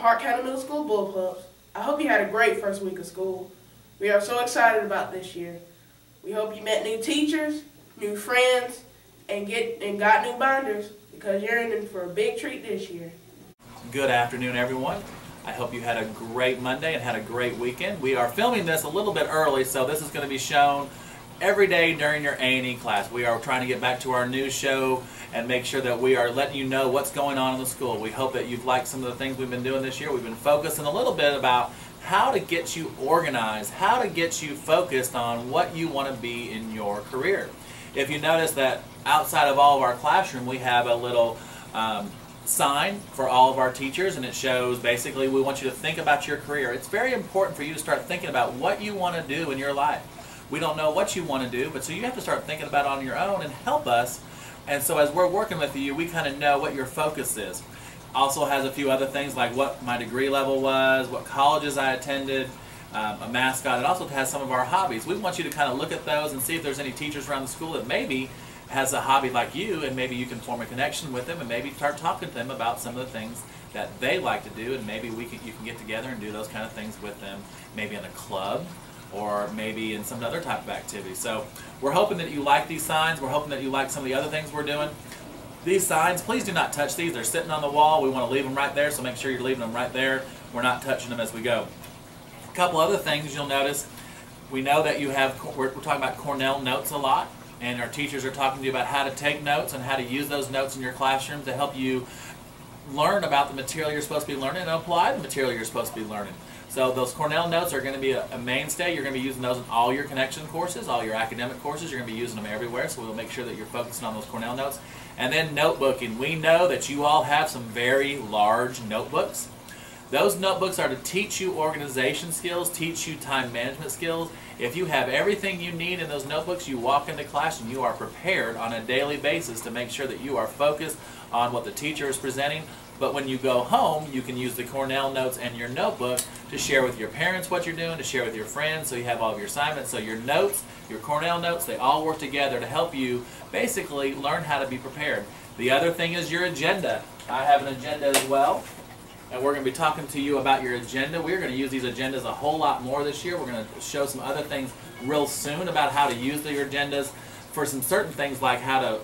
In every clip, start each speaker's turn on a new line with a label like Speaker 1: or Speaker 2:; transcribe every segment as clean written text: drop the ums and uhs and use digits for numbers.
Speaker 1: Hart County Middle School Bullpups. I hope you had a great first week of school. We are so excited about this year. We hope you met new teachers, new friends, and got new binders because you're in for a big treat this year.
Speaker 2: Good afternoon, everyone. I hope you had a great Monday and had a great weekend. We are filming this a little bit early, so this is going to be shown every day during your A&E class. We are trying to get back to our news show and make sure that we are letting you know what's going on in the school. We hope that you've liked some of the things we've been doing this year. We've been focusing a little bit about how to get you organized, how to get you focused on what you want to be in your career. If you notice that outside of all of our classroom, we have a little sign for all of our teachers, and it shows basically we want you to think about your career. It's very important for you to start thinking about what you want to do in your life. We don't know what you want to do, but so you have to start thinking about it on your own and help us. And so as we're working with you, we kind of know what your focus is. Also has a few other things like what my degree level was, what colleges I attended, a mascot. It also has some of our hobbies. We want you to kind of look at those and see if there's any teachers around the school that maybe has a hobby like you, and maybe you can form a connection with them and maybe start talking to them about some of the things that they like to do, and maybe you can get together and do those kind of things with them, maybe in a club or maybe in some other type of activity. So we're hoping that you like these signs. We're hoping that you like some of the other things we're doing. These signs, please do not touch these. They're sitting on the wall. We want to leave them right there, so make sure you're leaving them right there. We're not touching them as we go. A couple other things you'll notice. We know that you have, we're talking about Cornell Notes a lot, and our teachers are talking to you about how to take notes and how to use those notes in your classroom to help you learn about the material you're supposed to be learning and apply the material you're supposed to be learning. So those Cornell Notes are going to be a mainstay. You're going to be using those in all your connection courses, all your academic courses. You're going to be using them everywhere, so we'll make sure that you're focusing on those Cornell Notes. And then notebooking. We know that you all have some very large notebooks. Those notebooks are to teach you organization skills, teach you time management skills. If you have everything you need in those notebooks, you walk into class and you are prepared on a daily basis to make sure that you are focused on what the teacher is presenting. But when you go home, you can use the Cornell Notes and your notebook to share with your parents what you're doing, to share with your friends, so you have all of your assignments. So your notes, your Cornell Notes, they all work together to help you basically learn how to be prepared. The other thing is your agenda. I have an agenda as well, and we're going to be talking to you about your agenda. We're going to use these agendas a whole lot more this year. We're going to show some other things real soon about how to use your agendas for some certain things like how to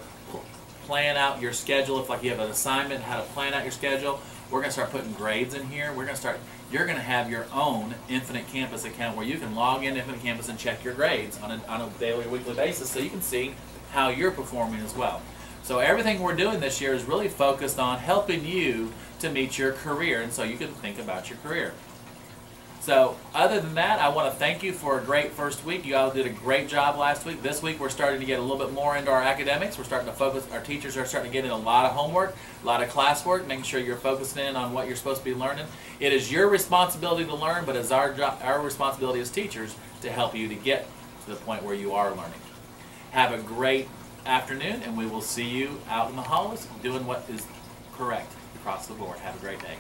Speaker 2: plan out your schedule. If like you have an assignment, how to plan out your schedule. We're going to start putting grades in here. You're going to have your own Infinite Campus account where you can log in Infinite Campus and check your grades on a daily or weekly basis, so you can see how you're performing as well. So everything we're doing this year is really focused on helping you to meet your career, and so you can think about your career. So other than that, I want to thank you for a great first week. You all did a great job last week. This week we're starting to get a little bit more into our academics. We're starting to focus, our teachers are starting to get in a lot of homework, a lot of classwork, making sure you're focusing in on what you're supposed to be learning. It is your responsibility to learn, but it's our responsibility as teachers to help you to get to the point where you are learning. Have a great afternoon, and we will see you out in the halls doing what is correct across the board. Have a great day.